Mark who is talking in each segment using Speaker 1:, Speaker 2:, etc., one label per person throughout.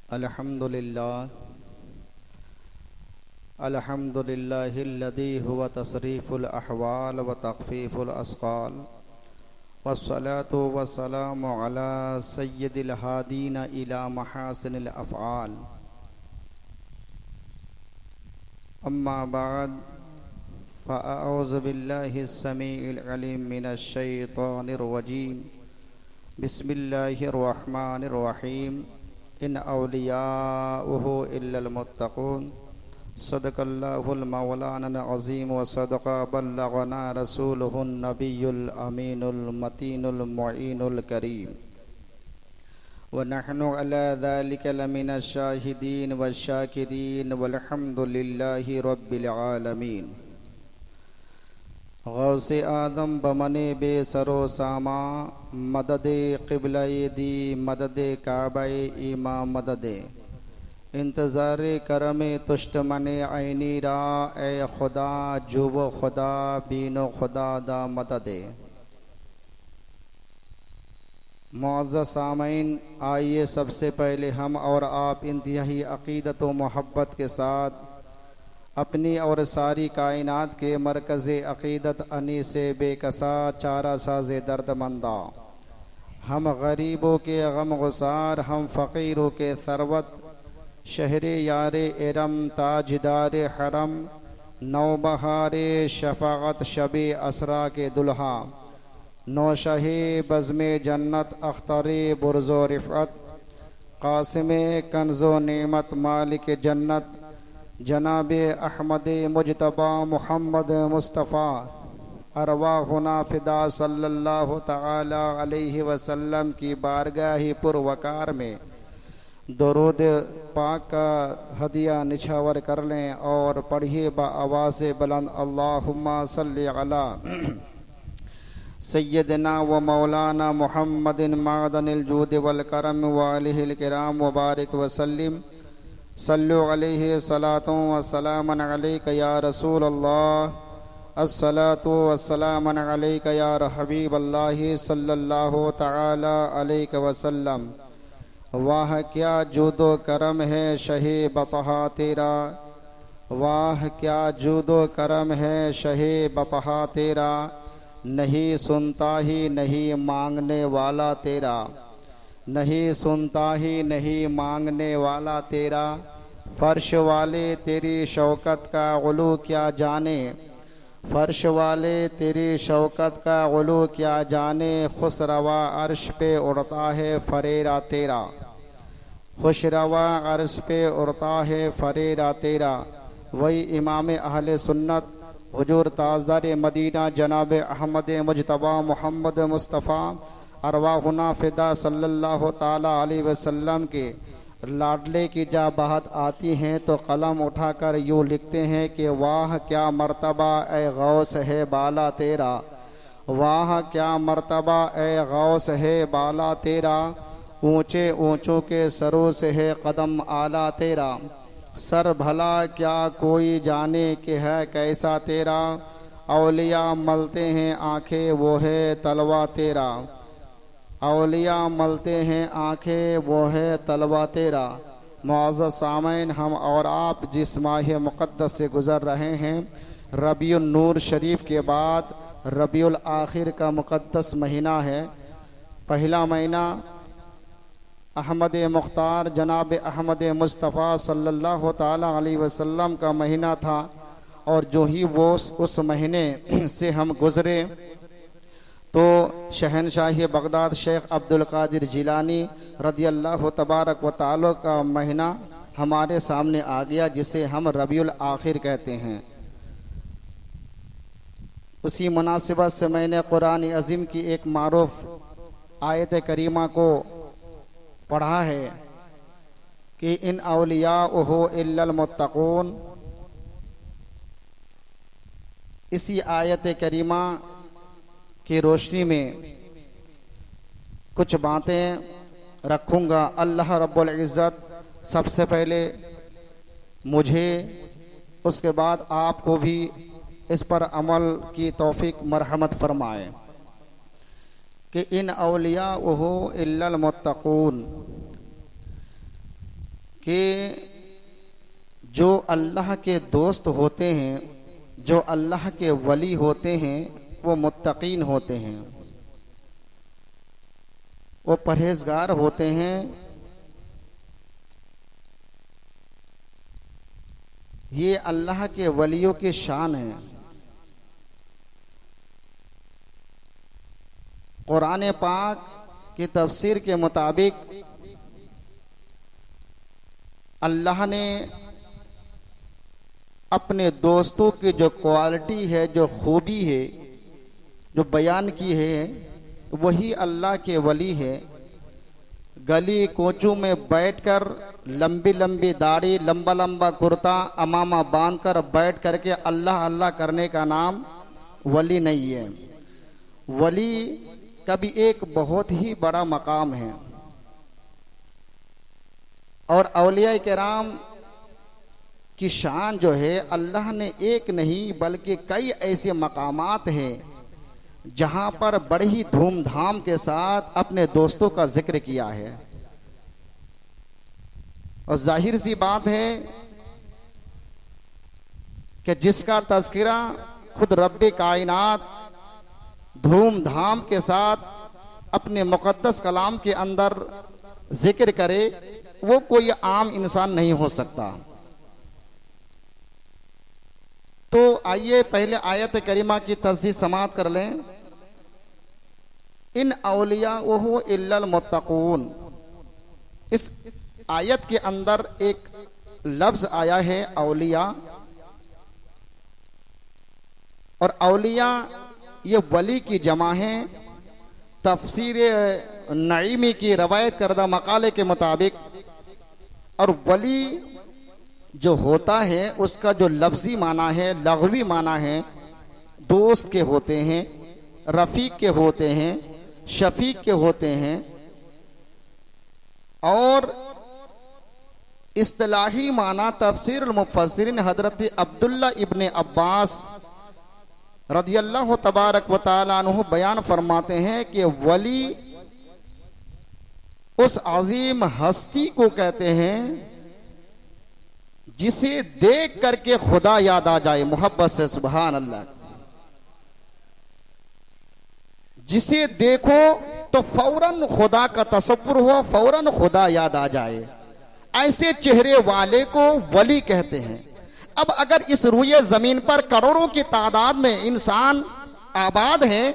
Speaker 1: अल्हम्दुलिल्लाहिल्लज़ी हुवा तसरीफ़ुल अहवाल व तख़फ़ीफ़ुल अस्क़ाल वस्सलातु वस्सलामु अला सय्यिदिल हादीना इला महासिनिल अफ़आल। अम्मा बअद फ़अऊज़ु बिल्लाहिस समीइल अलीम मिनश शैतानिर रजीम। बिस्मिल्लाहिर रहमानिर रहीम। इन औलियाउहु इल्लल मुत्तक़ून। सदक़ल्लाहुल मौलाना अज़ीम व सदक़ा बल्लगना रसूलुहुन नबियुल अमीनुल मतीनुल मुईनुल करीम व नहनु अला ज़ालिका लमिनश शाहिदीन व शाकिरीन वल्हम्दुलिल्लाहि रब्बिल आलमीन। गौसे आदम बमने बेसरो सामा मददे क़िबलाए दी मददे काबाए ईमा मददे इंतज़ारे करमे तुष्ट मने ऐनी रा ए खुदा जुब खुदा बीनो खुदा दा मददे। मुअज़्ज़ज़ सामईन, आइए सबसे पहले हम और आप इंतहाई अक़ीदत व मोहब्बत के साथ अपनी और सारी कायनात के मरकज़े अक़ीदत अनी से बेकसा चारा साज़े दर्दमंदा, हम गरीबों के गम गुसार, हम फ़कीरों के सरवत, शहरे यारे इरम ताजदारे हरम, नौबहारे शफ़ाअत शबे असरा के दुल्हा, नौशहे बज़्मे जन्नत अख्तरे बुर्ज़ो रिफ़अत, क़ासिमे कंज़ो नेमत मालिक जन्नत, जनाबे अहमद मुजतबा मुहम्मद मुस्तफ़ा अरवाहुना फ़िदा सल्लल्लाहु तआला अलैहि वसल्लम की बारगाह पुरवकार में दरूद पाक का हदिया निछावर कर लें और पढ़िए बाआवाज़ बुलंद अल्लाहुम्मा सल्लि अला सय्यदना व मौलाना मुहम्मदिन मादनिल जूद वल करम व आलिहिल किराम व बारिक व सल्लिम। सल्लु अलैहि सलातुन व सलामन अलैका या रसूल अल्लाह, अस्सलातु वस्सलामन अलैका या हबीबल्लाहि सल्लल्लाहु तआला अलैहि वसल्लम। वाह क्या जूदो करम है शहे बतहा तेरा, वाह क्या जूदो करम है शहे बतहा तेरा, नहीं सुनता ही नहीं मांगने वाला तेरा, नहीं सुनता ही नहीं मांगने वाला तेरा। फर्श वाले तेरी शौकत का उलू क्या जाने, फर्श वाले तेरी शौकत का उलू क्या जाने, खुशरवा अर्श पे उड़ता है फरेरा तेरा, खुशरवा अर्श पे उड़ता है फरेरा तेरा। वही इमाम अहले सुन्नत हुजूर ताजदार मदीना जनाब अहमद मुजतबा मुहम्मद मुस्तफ़ा अरवाहुना फ़िदा सल्लल्लाहु ताला अलैहि वसल्लम के लाडले की जा बात आती हैं तो कलम उठाकर यूँ लिखते हैं कि वाह क्या मर्तबा ए गौस है बाला तेरा, वाह क्या मर्तबा ए गौस है बाला तेरा, ऊंचे ऊंचों के सरों से है कदम आला तेरा, सर भला क्या कोई जाने कि है कैसा तेरा, औलिया मलते हैं आंखें वो है तलवा तेरा, औलिया मलते हैं आंखें वो है तलवा तेरा। मुअज़्ज़ज़ सामईन, हम और आप जिस माह मुक़द्दस से गुज़र रहे हैं, रबीउन नूर शरीफ के बाद रबीउल आखिर का मुक़द्दस महीना है। पहला महीना अहमद मुख्तार जनाब अहमद मुस्तफ़ा सल्लल्लाहु ताला अलैहि वसल्लम का महीना था, और जो ही वो उस महीने से हम गुज़रे तो शहनशाही बगदाद शेख अब्दुल कादिर जिलानी रदियल्लाहु तबारक व तआला का महीना हमारे सामने आ गया, जिसे हम रबीउल आखिर कहते हैं। उसी मुनासिबत से मैंने कुरान अज़ीम की एक मारूफ आयत करीमा को पढ़ा है कि इन औलियाउहु इल्लल मुत्तक़ून। इसी आयत करीमा की रोशनी में कुछ बातें रखूँगा। अल्लाह रब्बुल इज़्ज़त सबसे पहले मुझे, उसके बाद आपको भी इस पर अमल की तौफीक मरहमत फरमाए कि इन औलियाउहु इल्लल मुत्तक़ून, कि जो अल्लाह के दोस्त होते हैं, जो अल्लाह के वली होते हैं, वो मुत्तकीन होते हैं, वो परहेजगार होते हैं। ये अल्लाह के वलियों की शान है। कुरान पाक की तफसीर के मुताबिक अल्लाह ने अपने दोस्तों की जो क्वालिटी है, जो खूबी है, जो बयान की है, वही अल्लाह के वली है। गली कोचों में बैठकर लंबी लंबी दाढ़ी, लंबा लंबा कुर्ता, अमामा बांधकर बैठ करके अल्लाह अल्लाह करने का नाम वली नहीं है। वली कभी एक बहुत ही बड़ा मकाम है। और औलिया किराम की शान जो है, अल्लाह ने एक नहीं बल्कि कई ऐसे मकामात हैं जहां पर बड़ी ही धूमधाम के साथ अपने दोस्तों का जिक्र किया है। और जाहिर सी बात है कि जिसका तज़किरा खुद रब्बे कायनात धूमधाम के साथ अपने मुक़द्दस कलाम के अंदर जिक्र करे, वो कोई आम इंसान नहीं हो सकता। तो आइए पहले आयत करीमा की तस्दीक समाअत कर लें। इन औलिया वहु इल्लल मुत्तकून। इस आयत के अंदर एक लफ्ज आया है औलिया, और औलिया ये वली की जमा है। तफसीर नईमी की रवायत करदा मकाले के मुताबिक, और वली जो होता है उसका जो लफ्जी माना है, लग़वी माना है, दोस्त के होते हैं, रफ़ीक के होते हैं, शफीक के होते हैं। और इस्तिलाही माना तफसीर मुफस्सिरीन हजरत अब्दुल्ला इब्ने अब्बास रदियल्लाहु तबारक व तआला अन्हु बयान फरमाते हैं कि वली उस अजीम हस्ती को कहते हैं जिसे देख करके खुदा याद आ जाए, मोहब्बत से। सुभान अल्लाह। जिसे देखो तो फौरन खुदा का तसव्वुर हो, फौरन खुदा याद आ जाए, ऐसे चेहरे वाले को वली कहते हैं। अब अगर इस रुए जमीन पर करोड़ों की तादाद में इंसान आबाद हैं,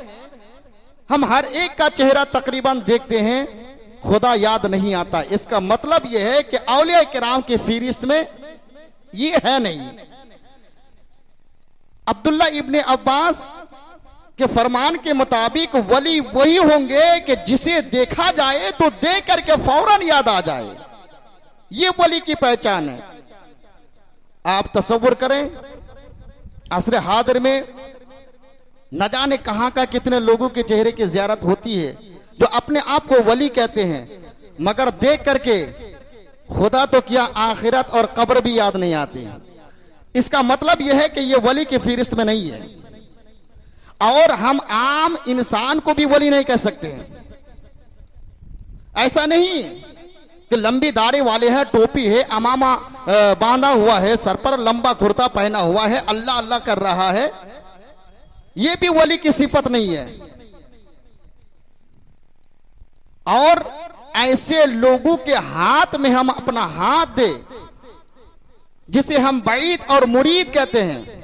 Speaker 1: हम हर एक का चेहरा तकरीबन देखते हैं, खुदा याद नहीं आता। इसका मतलब यह है कि औलिया किराम की फहरिस्त में ये है नहीं। अब्दुल्ला इब्ने अब्बास के फरमान के मुताबिक वली वही होंगे कि जिसे देखा जाए तो देख करके फौरन याद आ जाए। ये वली की पहचान है। आप तसव्वुर करें, असर हादिर में न जाने कहां का कितने लोगों के चेहरे की ज़ियारत होती है जो अपने आप को वली कहते हैं, मगर देख करके खुदा तो क्या आखिरत और कब्र भी याद नहीं आती। इसका मतलब यह है कि यह वली की फहरिस्त में नहीं है। और हम आम इंसान को भी वली नहीं कह सकते हैं। ऐसा नहीं कि लंबी दाढ़ी वाले हैं, टोपी है, अमामा बांधा हुआ है, सर पर लंबा कुर्ता पहना हुआ है, अल्लाह अल्लाह कर रहा है, यह भी वली की सिफत नहीं है। और ऐसे लोगों के हाथ में हम अपना हाथ दे, जिसे हम बैद और मुरीद कहते हैं,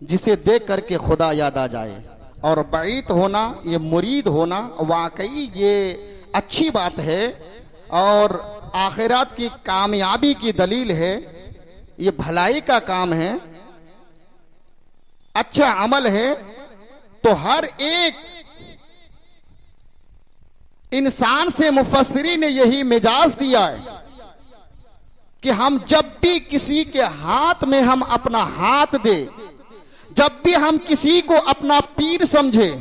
Speaker 1: जिसे देख करके खुदा याद आ जाए। और बैद होना, ये मुरीद होना, वाकई ये अच्छी बात है और आखिरत की कामयाबी की दलील है। ये भलाई का काम है, अच्छा अमल है। तो हर एक इंसान से मुफस्सिरीन ने यही मिजाज दिया है कि हम जब भी किसी के हाथ में हम अपना हाथ दे, जब भी हम किसी को अपना पीर समझे,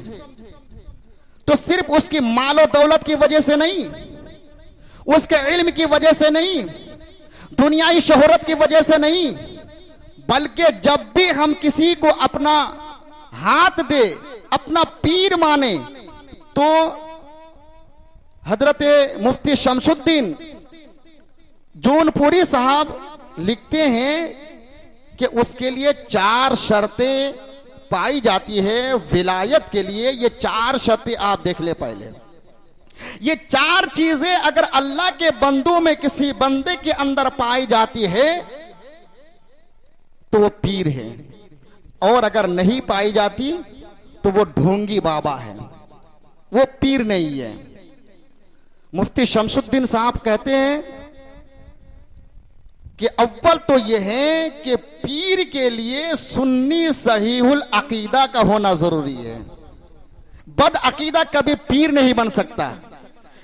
Speaker 1: तो सिर्फ उसकी मालो दौलत की वजह से नहीं, उसके इल्म की वजह से नहीं, दुनियाई शोहरत की वजह से नहीं, बल्कि जब भी हम किसी को अपना हाथ दे, अपना पीर माने, तो हजरत मुफ्ती शमसुद्दीन जौनपुरी साहब लिखते हैं कि उसके लिए 4 शर्तें पाई जाती है विलायत के लिए। ये 4 शर्तें आप देख ले पहले। ये 4 चीजें अगर अल्लाह के बंदों में किसी बंदे के अंदर पाई जाती है तो वो पीर है, और अगर नहीं पाई जाती तो वो ढोंगी बाबा है, वो पीर नहीं है। मुफ्ती शमसुद्दीन साहब कहते हैं कि अव्वल तो यह है कि पीर के लिए सुन्नी सहीहुल अकीदा का होना जरूरी है। बद अकीदा कभी पीर नहीं बन सकता।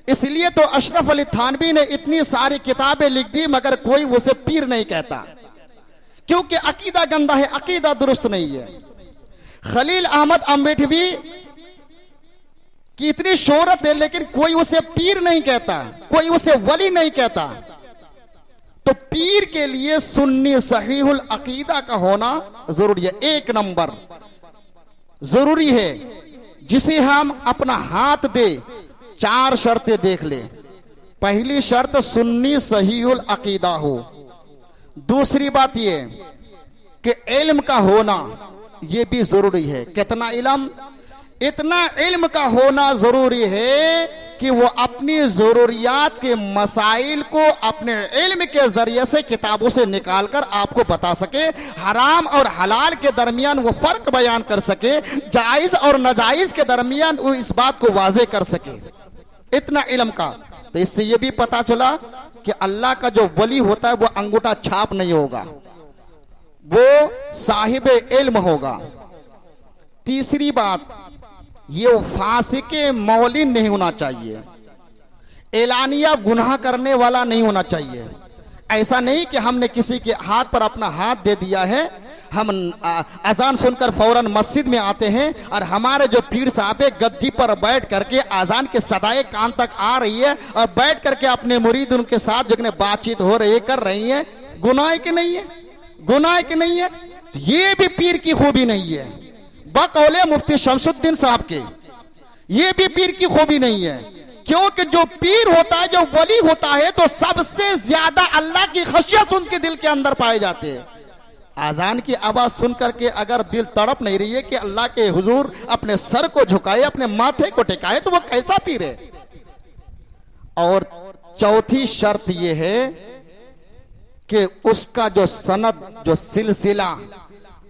Speaker 1: इसलिए तो अशरफ अली थानवी ने इतनी सारी किताबें लिख दी मगर कोई उसे पीर नहीं कहता, क्योंकि अकीदा गंदा है, अकीदा दुरुस्त नहीं है। खलील अहमद अम्बेडवी की इतनी शोहरत है लेकिन कोई उसे पीर नहीं कहता, कोई उसे वली नहीं कहता। तो पीर के लिए सुन्नी सहीहुल अकीदा का होना जरूरी है, 1 नंबर जरूरी है, जिसे हम अपना हाथ दे। 4 शर्तें देख ले। पहली शर्त सुन्नी सहीहुल अकीदा हो। दूसरी बात यह कि इल्म का होना यह भी जरूरी है। कितना इल्म? इतना इल्म का होना जरूरी है कि वो अपनी जरूरियात के मसाइल को अपने इल्म के जरिए से किताबों से निकालकर आपको बता सके, हराम और हलाल के दरमियान वो फर्क बयान कर सके, जायज और नाजायज के दरमियान वो इस बात को वाजे कर सके। इतना इल्म का। तो इससे ये भी पता चला कि अल्लाह का जो वली होता है वो अंगूठा छाप नहीं होगा, वो साहिब इल्म होगा। तीसरी बात, ये फासिके मौलिन नहीं होना चाहिए, एलानिया गुनाह करने वाला नहीं होना चाहिए। ऐसा नहीं कि हमने किसी के हाथ पर अपना हाथ दे दिया है, हम अजान सुनकर फौरन मस्जिद में आते हैं और हमारे जो पीर साहब गद्दी पर बैठ करके अजान के सदाए कान तक आ रही है और बैठ करके अपने मुरीद उनके साथ जो बातचीत हो रही है कर रही है, गुनाह की नहीं है, गुनाह की नहीं है। ये भी पीर की खूबी नहीं है। बकौले मुफ्ती शमसुद्दीन साहब के ये भी पीर की खूबी नहीं है, क्योंकि जो पीर होता है, जो वली होता है, तो सबसे ज्यादा अल्लाह की खशियत उनके दिल के अंदर पाए जाते हैं। आजान की आवाज सुन करके अगर दिल तड़प नहीं रही है कि अल्लाह के हुजूर अपने सर को झुकाए, अपने माथे को टिकाए, तो वो कैसा पीर है? और चौथी शर्त यह है कि उसका जो सनद, जो सिलसिला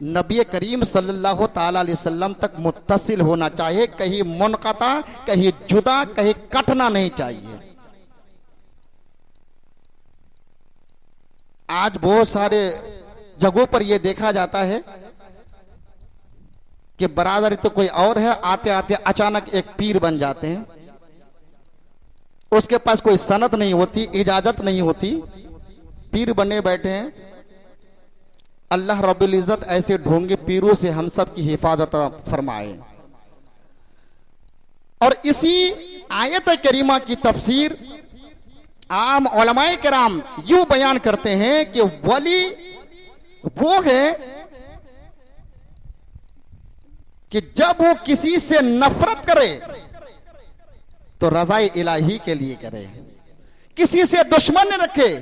Speaker 1: नबी करीम सल्लल्लाहु ताला अलैहि वसल्लम तक मुत्तसिल होना चाहिए, कहीं मुनक़ता, कहीं जुदा, कहीं कटना नहीं चाहिए। आज बहुत सारे जगहों पर यह देखा जाता है कि बरादरी तो कोई और है, आते आते अचानक एक पीर बन जाते हैं, उसके पास कोई सनद नहीं होती, इजाजत नहीं होती, पीर बने बैठे हैं। अल्लाह रब्बुल इज्जत ऐसे ढोंगे पीरों से हम सब की हिफाजत फरमाए। और इसी आयत करीमा की तफसीर आम उलमाए किराम यूं बयान करते हैं कि वली वो है कि जब वो किसी से नफरत करे तो रज़ाए इलाही के लिए करे, किसी से दुश्मन रखे,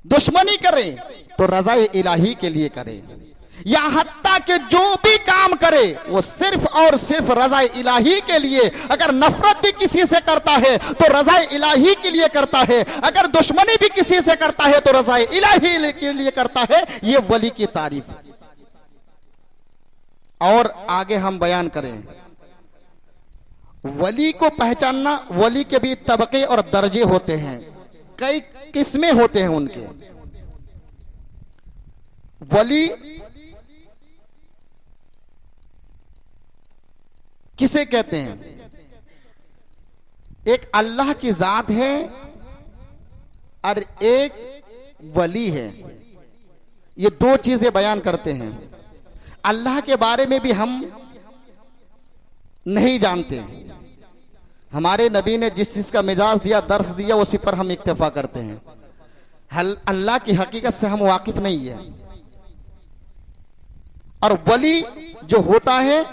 Speaker 1: दुश्मनी करे तो रज़ाए इलाही के लिए करे, या हत्ता कि जो भी काम करे वो सिर्फ और सिर्फ रज़ाए इलाही के लिए। अगर नफरत भी किसी से करता है तो रज़ाए इलाही के लिए करता है, अगर दुश्मनी भी किसी से करता है तो रज़ाए इलाही के लिए करता है। ये वली की तारीफ। और आगे हम बयान करें, वली को पहचानना, वली के भी तबके और दर्जे होते हैं, कई किस्में होते हैं उनके। वली किसे कहते हैं? एक अल्लाह की जात है और एक वली है। ये 2 चीजें बयान करते हैं। अल्लाह के बारे में भी हम नहीं जानते, हमारे नबी ने जिस चीज का मिजाज दिया, दर्स दिया, उसी पर हम इक्तफा करते हैं। अल्लाह की हकीकत से हम वाकिफ नहीं है। और वली जो होता है,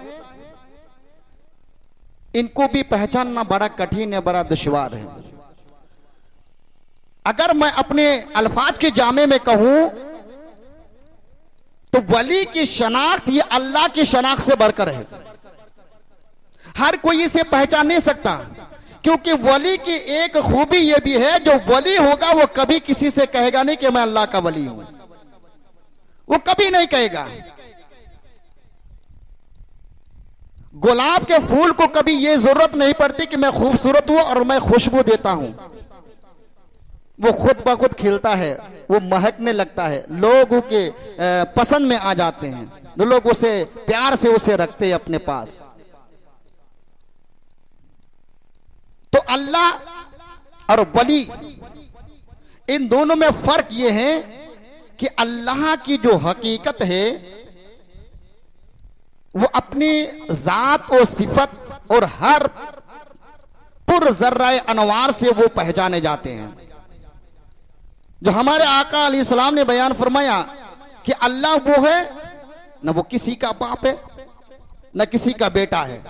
Speaker 1: इनको भी पहचानना बड़ा कठिन है, बड़ा दुश्वार है। अगर मैं अपने अल्फाज के जामे में कहूं तो वली की शनाख्त ये अल्लाह की शनाख्त से बढ़कर है। हर कोई इसे पहचान नहीं सकता, क्योंकि वली की एक खूबी यह भी है, जो वली होगा वो कभी किसी से कहेगा नहीं कि मैं अल्लाह का वली हूं, वो कभी नहीं कहेगा। गुलाब के फूल को कभी यह जरूरत नहीं पड़ती कि मैं खूबसूरत हूं और मैं खुशबू देता हूं, वो खुद ब खुद खिलता है, वो महकने लगता है, लोगों के पसंद में आ जाते हैं, तो लोग उसे प्यार से उसे रखते हैं अपने पास। तो अल्लाह और वली, इन दोनों में फर्क यह है कि अल्लाह की जो हकीकत है वो अपनी जात और सिफत और हर पुरजर्रा अनवार से वो पहचाने जाते हैं। जो हमारे आका अलैहिस्सलाम ने बयान फरमाया कि अल्लाह वो है, न वो किसी का बाप है, न किसी का बेटा है,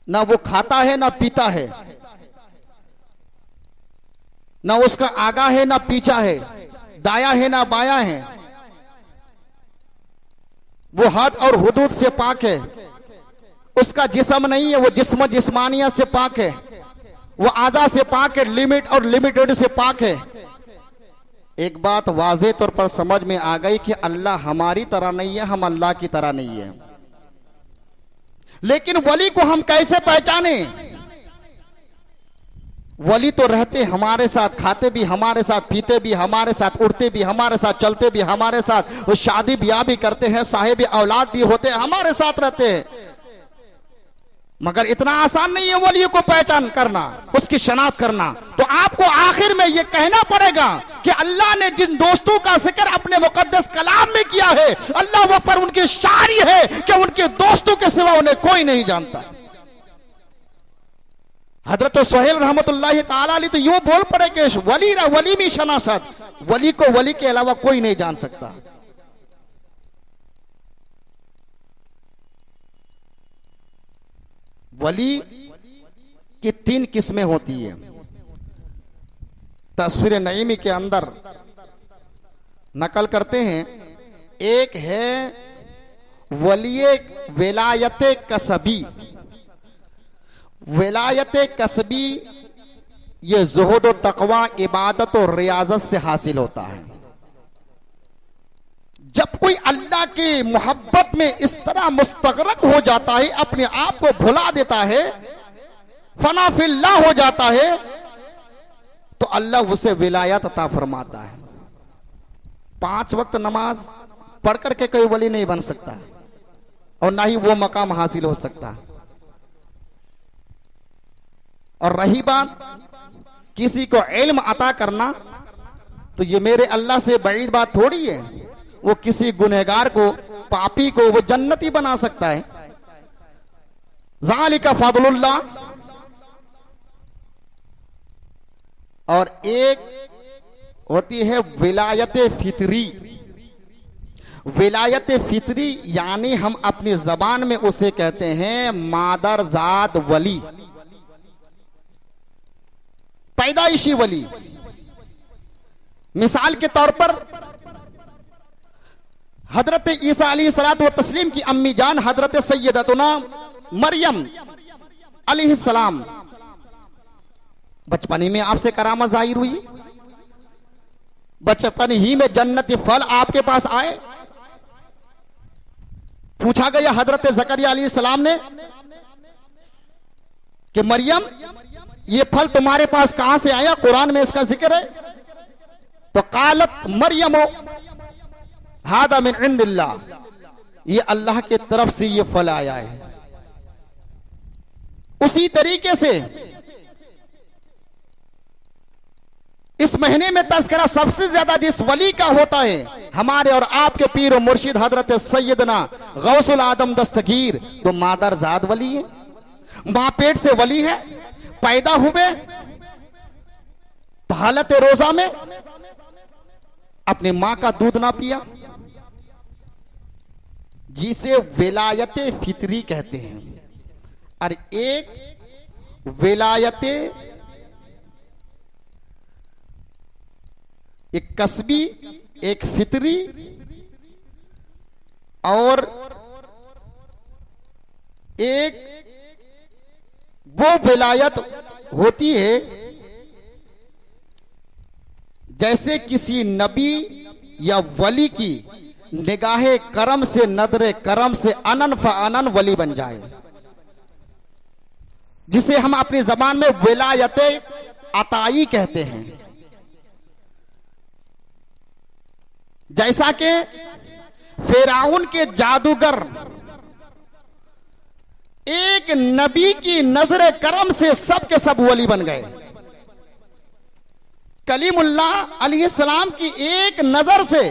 Speaker 1: ना वो खाता है ना पीता है, ना उसका आगा है ना पीछा है, दाया है ना बाया है, वो हद और हुदूद से पाक है, उसका जिस्म नहीं है, वो जिस्म जिस्मानियत से पाक है, वो आजा से पाक है, लिमिट और लिमिटेड से पाक है। एक बात वाज़ेह तौर पर समझ में आ गई कि अल्लाह हमारी तरह नहीं है, हम अल्लाह की तरह नहीं है। लेकिन वली को हम कैसे पहचाने? वली तो रहते हमारे साथ, खाते भी हमारे साथ, पीते भी हमारे साथ, उड़ते भी हमारे साथ, चलते भी हमारे साथ, वो शादी ब्याह भी करते हैं, साहिब औलाद भी होते हैं, हमारे साथ रहते हैं। मगर इतना आसान नहीं है वली को पहचान करना, उसकी शनाख्त करना। तो आपको आखिर में यह कहना पड़ेगा कि अल्लाह ने जिन दोस्तों का जिक्र अपने मुकद्दस कलाम में किया है, अल्लाह वो पर उनकी शारी है कि उनके दोस्तों के सिवा उन्हें कोई नहीं जानता। हजरत सुहेल रहमतुल्लाहि ताला अलैहि तो यूं बोल पड़े कि वली में शनासत, वली को वली के अलावा कोई नहीं जान सकता। वली की 3 किस्में होती है। तस्वीर नईमी के अंदर नकल करते हैं, एक है वली विलायत कसबी। विलायत कसबी ये ज़ुहद और तकवा, इबादत और रियाजत से हासिल होता है। जब कोई अल्लाह की मोहब्बत में इस तरह मुस्तगरक हो जाता है, अपने आप को भुला देता है, फना फिल्लाह हो जाता है, तो अल्लाह उसे विलायत अता फरमाता है। 5 वक्त नमाज पढ़ करके कोई वली नहीं बन सकता और ना ही वो मकाम हासिल हो सकता। और रही बात किसी को इल्म अता करना, तो ये मेरे अल्लाह से बईद बात थोड़ी है। वो किसी गुनहगार को, पापी को वो जन्नती बना सकता है। ज़ालिका फज़लुल्लाह। और एक होती है विलायत फितरी। विलायत फितरी यानी हम अपनी जबान में उसे कहते हैं मादरजाद वली, पैदाइशी वली। मिसाल के तौर पर हजरत ईसा अलैहिस्सलात व तस्लीम की अम्मी जान हजरत सैयदतुना मरियम अलैहिस्सलाम, बचपन ही में आपसे करामत जाहिर हुई, बचपन ही में जन्नती फल आपके पास आए। पूछा गया हजरत जकरिया अलैहिस्सलाम ने कि मरियम ये फल तुम्हारे पास कहां से आया, कुरान में इसका जिक्र है। तो कालत मरियम हादा मिन इंदिल्लाह, ये अल्लाह की तरफ से ये फल आया है। उसी तरीके से इस महीने में तज़किरा सबसे ज्यादा जिस वली का होता है, हमारे और आपके पीर और मुर्शिद हजरत सैयदना गौसुल आदम दस्तगीर, तो मादरजाद वली है, मां पेट से वली है, पैदा हुए तो हालत रोजा में अपनी मां का दूध ना पिया, जिसे विलायत फितरी कहते हैं। और एक विलायत एक कसबी, एक फितरी और एक वो विलायत होती है जैसे किसी नबी या वली की निगाहे करम से, नजरे करम से अनन फ़अनन वली बन जाए, जिसे हम अपनी जबान में विलायत अताई कहते हैं। जैसा कि फिरौन के जादूगर एक नबी की नजरे करम से सब के सब वली बन गए। कलीमुल्लाह अलैहिस्सलाम की एक नजर से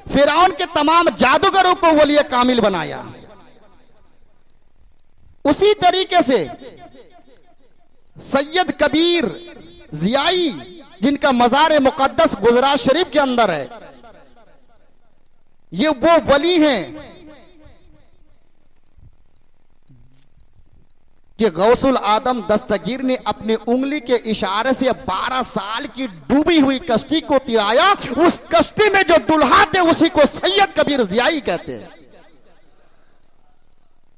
Speaker 1: फिरौन के तमाम जादूगरों को वली कामिल बनाया। उसी तरीके से सैयद कबीर जियाई, जिनका मज़ार मुक़द्दस गुजरात शरीफ के अंदर है, ये वो वली हैं कि गौसुल आदम दस्तगीर ने अपनी उंगली के इशारे से 12 साल की डूबी हुई कश्ती को तिराया। उस कश्ती में जो दुल्हा थे उसी को सैयद कबीर जियाई कहते हैं।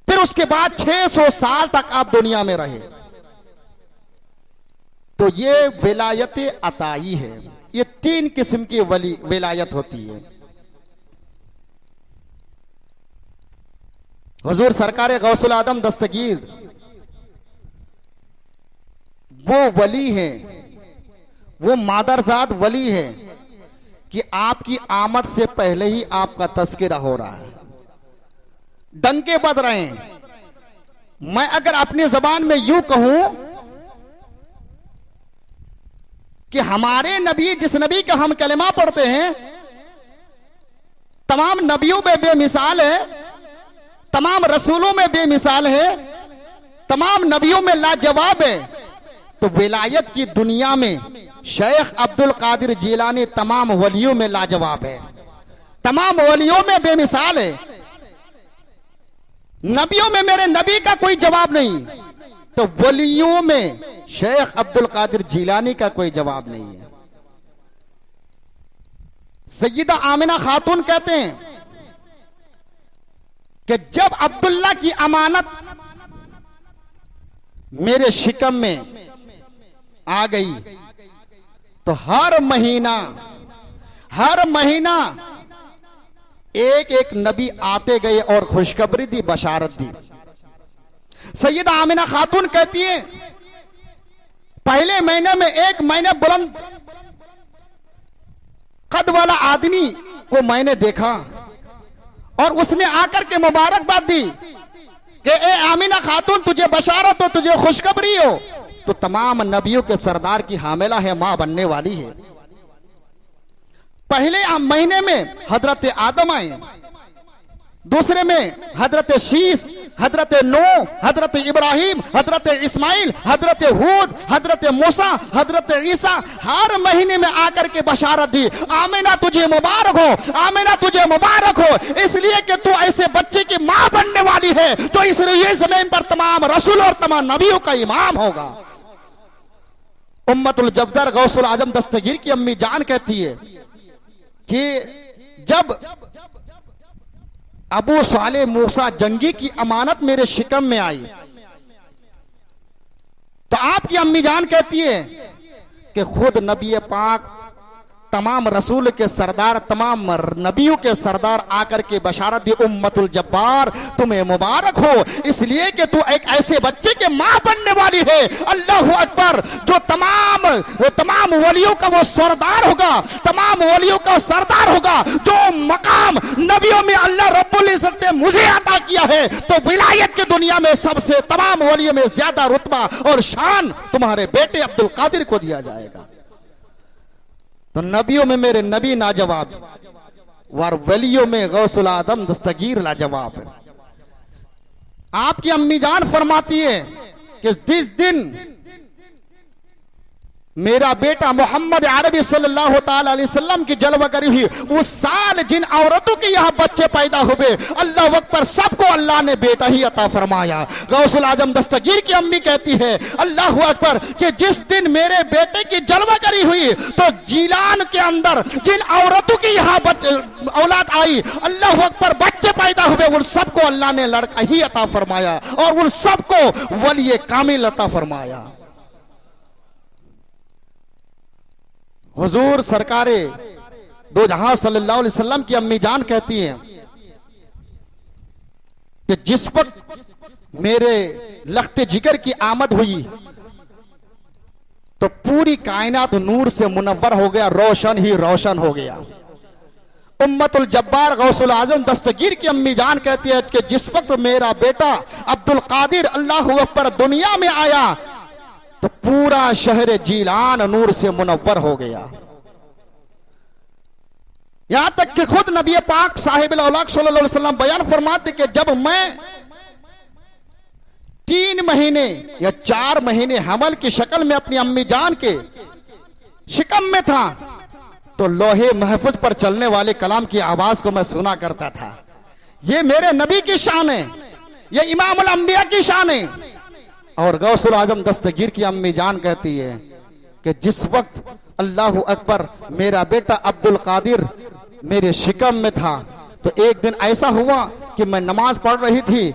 Speaker 1: फिर उसके बाद 600 साल तक आप दुनिया में रहे। तो ये विलायत अताई है। ये 3 किस्म की विलायत होती है। हुजूर सरकार गौसुल आदम दस्तगीर वो वली है, वो मादरजाद वली है कि आपकी आमद से पहले ही आपका तस्करा हो रहा है, डंके बज रहे हैं। मैं अगर अपनी जबान में यूं कहूं कि हमारे नबी, जिस नबी का हम कलिमा पढ़ते हैं, तमाम नबियों में बेमिसाल है, तमाम रसूलों में बेमिसाल है, तमाम नबियों में लाजवाब है, तो विलायत की दुनिया में शेख अब्दुल कादिर जिलानी तमाम वलियों में लाजवाब है, तमाम वलियों में बेमिसाल है। नबियों में मेरे नबी का कोई जवाब नहीं, तो वलियों में शेख अब्दुल कादिर जिलानी का कोई जवाब नहीं है। सैयदा आमिना खातून कहते हैं कि जब अब्दुल्ला की अमानत मेरे शिकम में आ गई तो हर महीना एक एक नबी आते गए और खुशखबरी दी, बशारत दी। सैयदा आमिना खातून कहती है पहले महीने में एक महीने बुलंद कद वाला आदमी को मैंने देखा और उसने आकर के मुबारकबाद दी कि ए आमिना खातून, तुझे बशारत हो, तुझे खुशखबरी हो, तो तमाम नबियों के सरदार की हामिला है, मां बनने वाली है। पहले महीने में हजरत आदम आए, दूसरे में हजरत शीश, हजरत नूह, हजरत इब्राहिम, हजरत इस्माइल, हजरत हूद, हजरत मूसा, हजरत ईसा, हर महीने में आकर के बशारत दी, आमिना तुझे मुबारक हो, आमिना तुझे मुबारक हो, इसलिए कि तू ऐसे बच्चे की मां बनने वाली है, तो इसलिए जमीन पर तमाम रसूल और तमाम नबियों का इमाम होगा। उम्मतुल जब्दर गौसुल आजम दस्तगीर की अम्मी जान कहती है कि जब अबू साले मूसा जंगी की अमानत मेरे शिकम में आई तो आपकी अम्मी जान कहती है कि खुद नबी पाक, तमाम रसूल के सरदार, तमाम नबियों के सरदार आकर के बशारत दी, उम्मतुल जब्बार तुम्हें मुबारक हो, इसलिए कि तू एक ऐसे बच्चे के मां बनने वाली है। अल्लाहु अकबर। जो तमाम वलियों का वो सरदार होगा, तमाम वलियों का सरदार होगा, जो मकाम नबियों में अल्लाह रब्बुल इज्जत ने मुझे अता किया है, तो विलायत की दुनिया में सबसे तमाम वलियों में ज्यादा रुतबा और शान तुम्हारे बेटे अब्दुल कादिर को दिया जाएगा। तो नबियों में मेरे नबी लाजवाब और वलियों में गौसुल आदम दस्तगीर लाजवाब है। आपकी अम्मी जान फरमाती है कि जिस दिन मेरा बेटा मोहम्मद अरबी सल्लल्लाहु ताला अलैहि वसल्लम की जलवागरी हुई उस साल जिन औरतों के यहाँ बच्चे पैदा हुए, अल्लाह अकबर, सबको अल्लाह ने बेटा ही अता फरमाया। गौसुल आजम दस्तगीर की अम्मी कहती है अल्लाह अकबर कि जिस दिन मेरे बेटे की जलवागरी हुई तो जीलान के अंदर जिन औरतों की यहाँ औलाद आई, अल्लाह अकबर, बच्चे पैदा हुए, उन सबको अल्लाह ने लड़का ही अता फरमाया और उन सबको वली कामिल अता फरमाया। हुजूर सरकारे दो जहां सल्लल्लाहु अलैहि वसल्लम की अम्मी जान कहती हैं कि जिस वक्त मेरे लख्ते जिगर की आमद हुई तो पूरी कायनात नूर से मुनव्वर हो गया, रोशन ही रोशन हो गया। उम्मतुल जब्बार गौसुल आजम दस्तगीर की अम्मी जान कहती है कि जिस वक्त मेरा बेटा अब्दुल कादिर अल्लाहु अकबर दुनिया में आया तो पूरा शहर जीलान नूर से मुनव्वर हो गया। यहां तक कि खुद नबी पाक साहिबुल औलाद सल्लल्लाहु अलैहि वसल्लम बयान फरमाते कि जब मैं 3 महीने या 4 महीने हमल की शक्ल में अपनी अम्मी जान के शिकम में था तो लोहे महफूज पर चलने वाले कलाम की आवाज को मैं सुना करता था। ये मेरे नबी की शान है, ये इमामुल अंबिया की शान है। और गौसुल आजम दस्तगीर की अम्मी जान कहती है कि जिस वक्त अल्लाह अकबर मेरा बेटा अब्दुल कादिर मेरे शिकम में था तो एक दिन ऐसा हुआ कि मैं नमाज पढ़ रही थी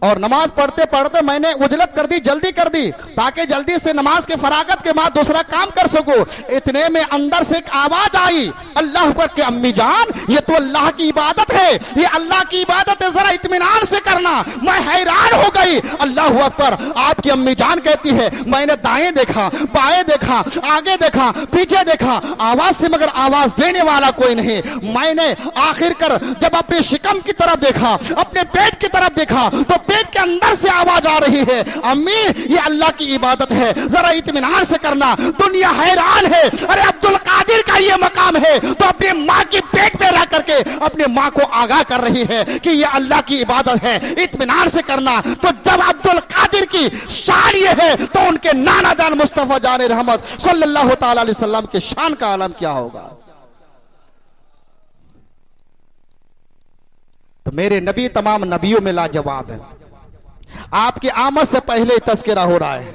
Speaker 1: और नमाज पढ़ते पढ़ते मैंने उजलत कर दी, जल्दी कर दी ताकि जल्दी से नमाज के फरागत के बाद दूसरा काम कर सकूं। इतने में अंदर से एक आवाज आई, अल्लाह अकबर के अम्मी जान, ये तो अल्लाह की इबादत है, ये अल्लाह की इबादत है, जरा इत्मीनान से करना। मैं हैरान हो गई। अल्लाह अकबर, आपकी अम्मी जान कहती है मैंने दाएं देखा, बाएं देखा, आगे देखा, पीछे देखा, आवाज से मगर आवाज देने वाला कोई नहीं। मैंने आखिरकार जब अपने शिकम की तरफ देखा, अपने पेट की तरफ देखा तो पेट के अंदर से आवाज आ रही है, अम्मी ये अल्लाह की इबादत है, जरा इत्मीनान से करना। दुनिया हैरान है, अरे अब्दुल कादिर का ये मकाम है तो अपनी माँ की पेट में रह करके अपनी माँ को आगाह कर रही है कि ये अल्लाह की इबादत है, इत्मीनान से करना। तो जब अब्दुल कादिर की शान ये है तो उनके नाना जान मुस्तफा जान रहमत सल्लल्लाहु ताला अलैहि वसल्लम के शान का आलम क्या होगा। तो मेरे नबी तमाम नबियों में लाजवाब है। आपकी आमद से पहले तस्करा हो रहा है,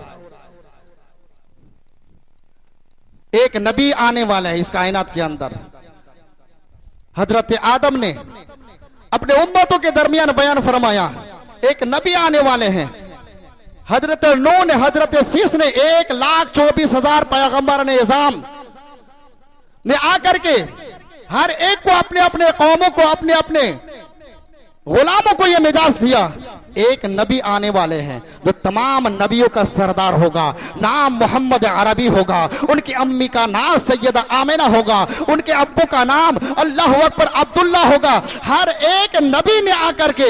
Speaker 1: एक नबी आने वाला है इस कायनात के अंदर। हजरत आदम ने अपने उम्मतों के दरमियान बयान फरमाया एक नबी आने वाले हैं। हजरत नूह ने, हजरत शीश ने, 1,24,000 पैगंबर ने इज़ाम ने आकर के हर एक को अपने अपने कौमों को, अपने अपने गुलामों को यह मिजाज दिया एक नबी आने वाले हैं जो तमाम नबियों का सरदार होगा। नाम मोहम्मद अरबी होगा, उनकी अम्मी का नाम सैयदा आमिना होगा, उनके अब्बू का नाम अल्लाह अकबर अब्दुल्ला होगा। हर एक नबी ने आकर के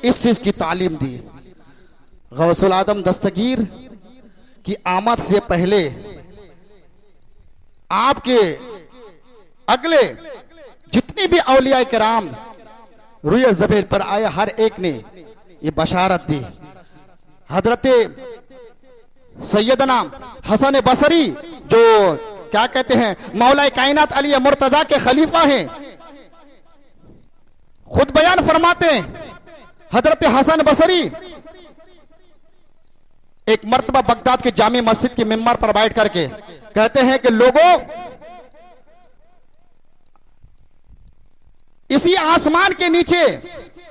Speaker 1: इस चीज की तालीम दी। गौसुल आदम दस्तगीर की आमद से पहले आपके अगले जितनी भी औलिया किराम रुए ज़मीन पर आए हर एक ने ये बशारत दी। हजरत सैयदना हसन बसरी जो क्या कहते हैं मौला कायनात अली मुर्तजा के खलीफा हैं, खुद बयान फरमाते हैं। हजरत हसन बसरी एक मर्तबा बगदाद के जामी मस्जिद के मिंबर पर बैठ करके कहते हैं कि लोगों, इसी आसमान के नीचे,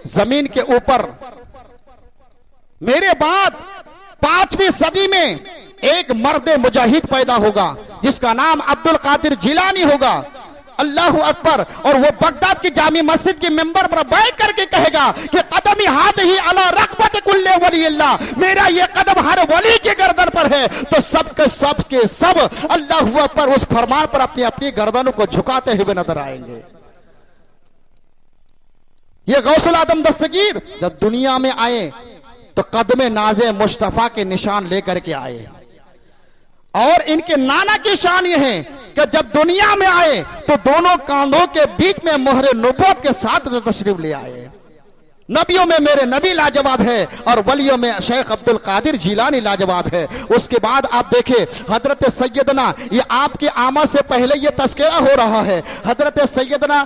Speaker 1: जमीन के ऊपर मेरे बाद 5वीं सदी में एक मर्द मुजाहिद पैदा होगा जिसका नाम अब्दुल कादिर जिलानी होगा। अल्लाह अकबर। और वो बगदाद की जामी मस्जिद के मेंबर पर बैठ करके कहेगा कि कदम हाथ ही अला रकबत कुल्ले वली अल्लाह, मेरा ये कदम हर वली के गर्दन पर है। तो सबके सब अल्लाह अकबर उस फरमान पर अपनी अपनी गर्दनों को झुकाते हुए नजर आएंगे। ये गौसुल आदम दस्तगीर जब दुनिया में आए तो कदमे नाजे मुस्तफा के निशान लेकर के आए। और इनके नाना की शान ये है कि जब दुनिया में आए तो दोनों कांधों के बीच में मोहरे नबूवत के साथ तशरीफ ले आए।
Speaker 2: नबियों में मेरे नबी लाजवाब है और वलियों में शेख अब्दुल कादिर जिलानी लाजवाब है। उसके बाद आप देखें हजरत सैयदना, ये आपकी आमद से पहले ये तस्करा हो रहा है, हजरत सैयदना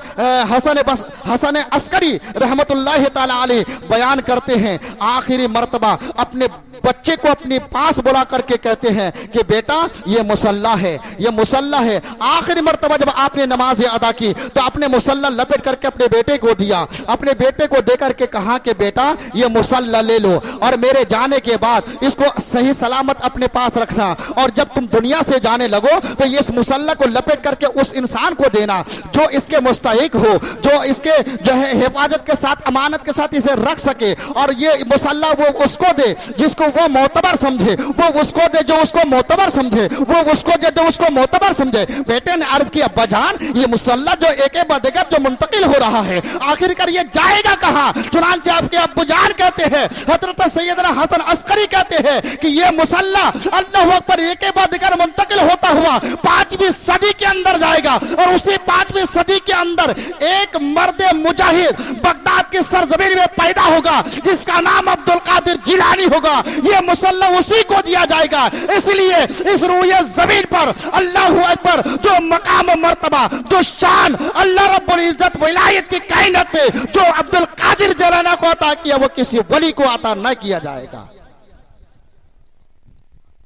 Speaker 2: हसन अस्करी रहमतुल्लाह ताला अलैह बयान करते हैं, आखिरी मर्तबा अपने बच्चे को अपने पास बुला करके कहते हैं कि बेटा ये मुसल्ला है, ये मुसल्ला है। आखिरी मर्तबा जब आपने नमाज अदा की तो अपने मुसल्ला लपेट करके अपने बेटे को दिया, अपने बेटे को दे करके कहा कि बेटा ये मुसल्ला ले लो और मेरे जाने के बाद इसको सही सलामत अपने पास रखना, और जब तुम दुनिया से जाने लगो तो ये इस मुसल्ला को लपेट करके उस इंसान को देना जो इसके मुस्तहिक हो, जो इसके जो है हिफाजत के साथ अमानत के साथ इसे रख सके, और ये मुसल्ला वो उसको दे जिसको वो मोतबर समझे, वो उसको दे जो उसको मोतबर समझे, वो उसको दे जो उसको मोतबर समझे। बेटे ने अर्ज की अब्बा जान ये मुसल्ला जो एक बाद एक जो मुंतकिल हो रहा है आखिरकार ये जाएगा कहां? चुनांचे आपके अब्बू जान कहते हैं, हजरत सैयदना हसन अस्करी कहते हैं कि ये मुसल्ला अल्लाह अकबर एक बाद एक मुंतकिल होता हुआ 5वीं सदी के अंदर जाएगा, और उसी 5वीं सदी के अंदर एक मर्द मुजाहिद बगदाद की सरजमीन में पैदा होगा जिसका नाम अब्दुल कादिर जिलानी होगा। ये मुसल्ला उसी को दिया जाएगा। इसलिए इस रूए जमीन पर अल्लाह अकबर जो मकाम मर्तबा, जो शान अल्लाह रब्बुल इज्जत विलायत की कायनात में जो अब्दुल कादिर जिलानी को अता किया वो किसी वली को अता न किया जाएगा।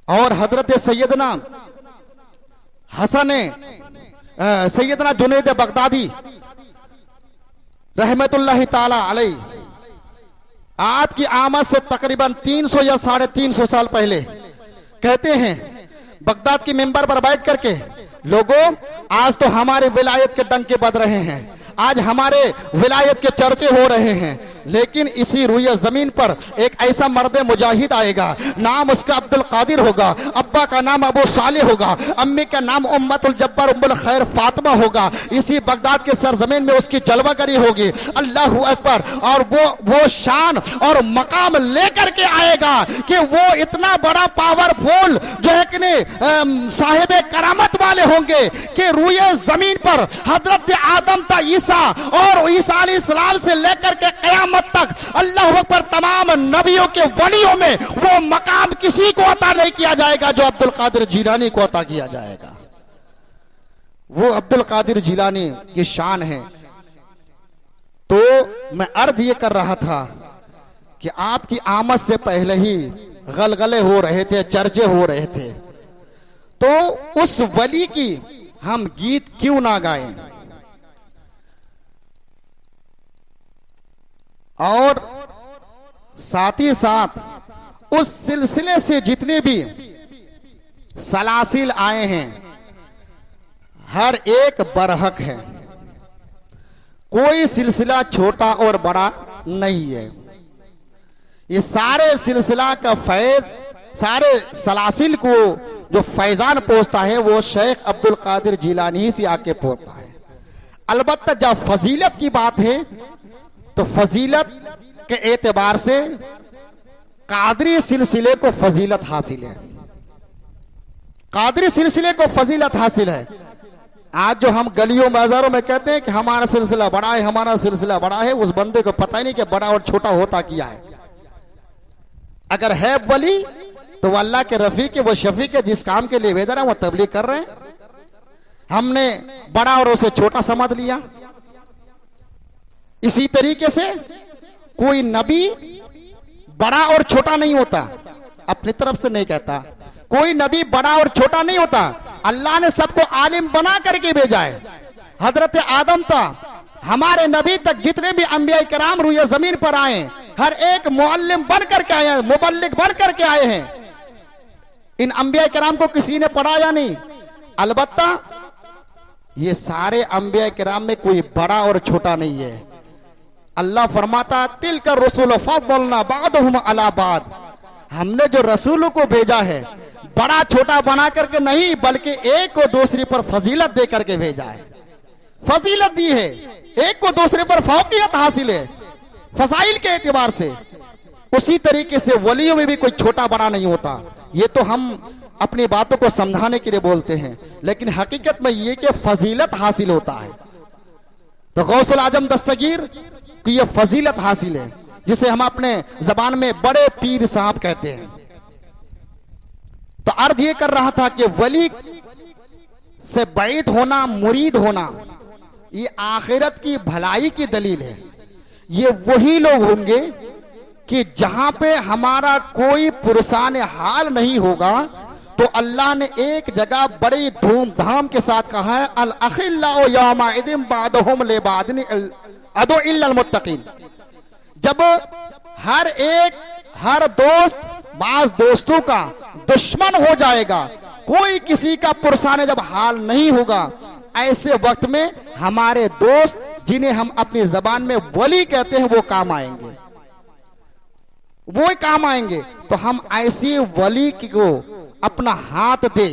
Speaker 2: और हजरत सैयदना सैयदना जुनैद बगदादी रहमतुल्लाह ताला अलैह आपकी आमद से तकरीबन 300 या 350 साल पहले कहते हैं बगदाद की मिंबर पर बैठ करके, लोगों आज तो हमारे विलायत के डंके बज रहे हैं, आज हमारे विलायत के चर्चे हो रहे हैं, लेकिन इसी रुए जमीन पर एक ऐसा मर्द मुजाहिद आएगा, नाम उसका अब्दुल कादिर होगा, अब्बा का नाम अबू साले होगा, अम्मी का नाम उम्मतुल जब्बार उम्मुल खैर फातिमा होगा। इसी बगदाद के सरजमीन में उसकी जलवागरी होगी। अल्लाह अकबर। और वो शान और मकाम लेकर के आएगा कि वो इतना बड़ा पावरफुल जो है कि साहिब करामत वाले होंगे कि रुए जमीन पर हजरत आदम था ईसा और ईसा अलैहिस्सलाम से लेकर के कयामत तक अल्लाह अकबर तमाम नबियों के वलियों में वो मकाम किसी को अता नहीं किया जाएगा जो अब्दुल कादिर जिलानी को अता किया जाएगा। वो अब्दुल कादिर जिलानी की शान है। तो मैं अर्ज ये कर रहा था कि आपकी आमद से पहले ही गलगले हो रहे थे, चर्चे हो रहे थे, तो उस वली की हम गीत क्यों ना गाएं? और साथ ही साथ उस सिलसिले से जितने भी सलासिल आए हैं हर एक बरहक है, कोई सिलसिला छोटा और बड़ा नहीं है। ये सारे सिलसिला का फैज, सारे सलासिल को जो फैजान पहुंचता है वो शेख अब्दुल कादिर जिलानी से आके पहुंचता है। अलबत्ता जब फजीलत की बात है तो फजीलत के एतबार से कादरी सिलसिले को फजीलत हासिल है, कादरी सिलसिले को फजीलत हासिल है। आज जो हम गलियों बाजारों में कहते हैं कि हमारा सिलसिला बड़ा है, हमारा सिलसिला बड़ा है, उस बंदे को पता ही नहीं कि बड़ा और छोटा होता क्या है। अगर है वली तो वो अल्लाह के रफीक है, वो शफीक है, जिस काम के लिए भेजा रहा है वो तबलीग कर रहे हैं। हमने बड़ा और उसे छोटा समझ लिया। इसी तरीके से कोई नबी बड़ा और छोटा नहीं होता, अपनी तरफ से नहीं कहता। कोई नबी बड़ा और छोटा नहीं होता, अल्लाह ने सबको आलिम बना करके भेजा है। हजरत आदम था, हमारे नबी तक जितने भी अंबिया किराम रुए जमीन पर आए हर एक मुअल्लिम बन करके आए हैं, मुबल्लिग बन करके आए हैं। इन अंबिया किराम को किसी ने पढ़ाया नहीं। अलबत्ता ये सारे अंबिया किराम में कोई बड़ा और छोटा नहीं है। अल्लाह फरमाता तिल का रसूल फद्दलना बादहुम अला बाद, हमने जो रसूलों को भेजा है बड़ा छोटा बना करके नहीं, बल्कि एक को दूसरे पर फजीलत दे करके भेजा है। फजीलत दी है, एक को दूसरे पर फौकियत हासिल है फसाइल के एतबार से। उसी तरीके से वलियों में भी कोई छोटा बड़ा नहीं होता। ये तो हम अपनी बातों को समझाने के लिए बोलते हैं, लेकिन हकीकत में ये कि फजीलत हासिल होता है। तो गौसुल आजम दस्तगीर की ये फजीलत हासिल है। जिसे हम अपने जबान में बड़े पीर साहब कहते हैं। तो अर्ज ये कर रहा था कि वली से बैत होना, मुरीद होना, ये आखिरत की भलाई की दलील है। ये वही लोग होंगे कि जहां पे हमारा कोई पुरसान हाल नहीं होगा, तो अल्लाह ने एक जगह बड़ी धूमधाम के साथ कहा है, अल अखिल्लाउ यौमइदिन बादहुम लिबादिन अदो इल्लल मुत्तकीन। जब हर दोस्त बाज दोस्तों का दुश्मन हो जाएगा, कोई किसी का पुरसाने जब हाल नहीं होगा, ऐसे वक्त में हमारे दोस्त जिन्हें हम अपनी जबान में वली कहते हैं वो काम आएंगे, वो ही काम आएंगे। तो हम ऐसी वली को अपना हाथ दे,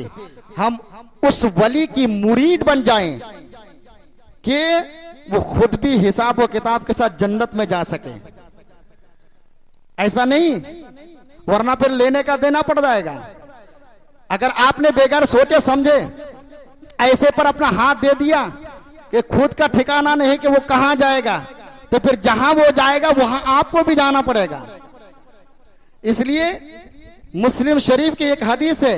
Speaker 2: हम उस वली की मुरीद बन जाएं कि वो खुद भी हिसाब व किताब के साथ जन्नत में जा सके। ऐसा नहीं, वरना फिर लेने का देना पड़ जाएगा। अगर आपने बेगर सोचे समझे ऐसे पर अपना हाथ दे दिया कि खुद का ठिकाना नहीं कि वो कहां जाएगा, तो फिर जहां वो जाएगा वहां आपको भी जाना पड़ेगा। इसलिए मुस्लिम शरीफ की एक हदीस है,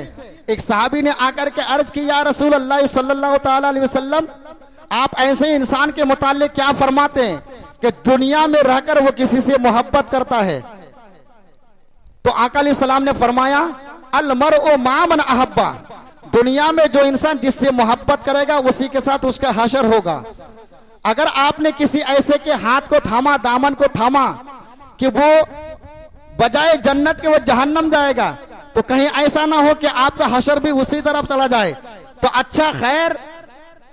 Speaker 2: एक साहबी ने आकर के अर्ज की, या रसूल अल्लाह सल्लल्लाहु ताला अलैहि वसल्लम, आप ऐसे इंसान के मुताल्लिक क्या फरमाते हैं कि दुनिया में रहकर वो किसी से मोहब्बत करता है? तो आका अलैहिस्सलाम ने फरमाया, अल मरउ मा मन अहब्बा, दुनिया में जो इंसान जिससे मोहब्बत करेगा उसी के साथ उसका हशर होगा। अगर आपने किसी ऐसे के हाथ को थामा, दामन को थामा कि वो बजाय जन्नत के वो जहन्नम जाएगा, तो कहीं ऐसा ना हो कि आपका हशर भी उसी तरफ चला जाए। तो अच्छा खैर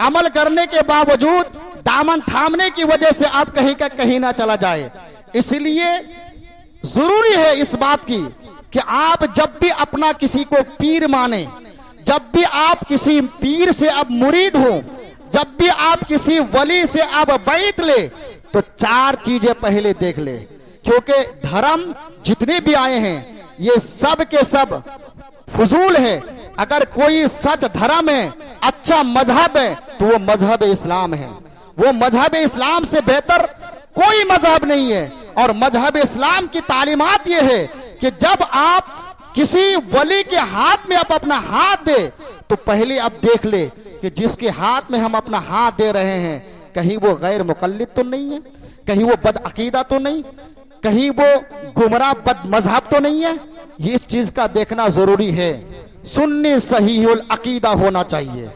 Speaker 2: अमल करने के बावजूद दामन थामने की वजह से आप कहीं का कहीं ना चला जाए। इसलिए जरूरी है इस बात की कि आप जब भी अपना किसी को पीर माने, जब भी आप किसी पीर से अब मुरीद हो, जब भी आप किसी वली से अब बैत ले, तो चार चीजें पहले देख ले। क्योंकि धर्म जितने भी आए हैं ये सब के सब फजूल है। अगर कोई सच धर्म है, अच्छा मजहब है, तो वो मजहब इस्लाम है। वो मजहब इस्लाम से बेहतर कोई मजहब नहीं है। और मजहब इस्लाम की तालीमात ये है कि जब आप किसी वली के हाथ में आप अपना हाथ दे, तो पहले आप देख ले कि जिसके हाथ में हम अपना हाथ दे रहे हैं कहीं वो गैर मुकल्लिद तो नहीं है, कहीं वो बदअकीदा तो नहीं, कहीं वो गुमराह बद मजहब तो नहीं है। ये इस चीज का देखना जरूरी है। सुन्नी सहीहुल अकीदा होना चाहिए।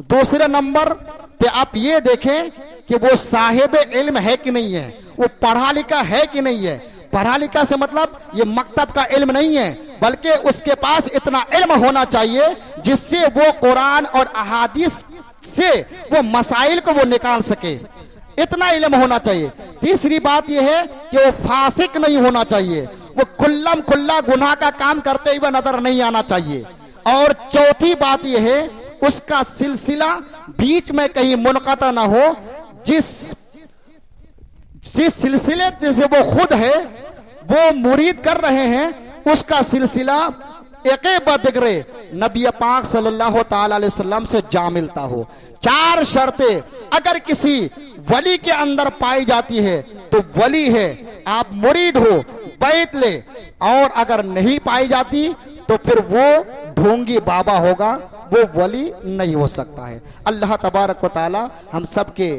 Speaker 2: दूसरे नंबर पे आप ये देखें कि वो साहिब इल्म है कि नहीं है, वो पढ़ा लिखा है कि नहीं है। पढ़ा लिखा से मतलब ये मकतब का इल्म नहीं है, बल्कि उसके पास इतना इल्म होना चाहिए जिससे वो कुरान और अहादीस से वो मसाइल को वो निकाल सके। इतना इल्म होना चाहिए। तीसरी बात यह है कि वो फासिक नहीं होना चाहिए, वो खुल्लम खुल्ला गुनाह का काम करते हुए नजर नहीं आना चाहिए। और चौथी बात यह है उसका सिलसिला बीच में कहीं मुनक़ता ना हो। जिस सिलसिले से वो खुद है, वो मुरीद कर रहे हैं, उसका सिलसिला एक बदिगरे नबी पाक सल्लल्लाहु ताला अलैहि वसल्लम से जा मिलता हो। चार शर्तें अगर किसी वली के अंदर पाई जाती है तो वली है, आप मुरीद हो, बैत ले। और अगर नहीं पाई जाती तो फिर वो ढोंगी बाबा होगा, वो वली नहीं हो सकता है। अल्लाह तबारक व ताला हम सब के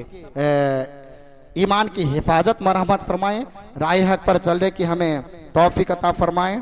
Speaker 2: ईमान की हिफाजत मरहमत फरमाए, राह हक पर चलने की हमें तौफीक अता फरमाए।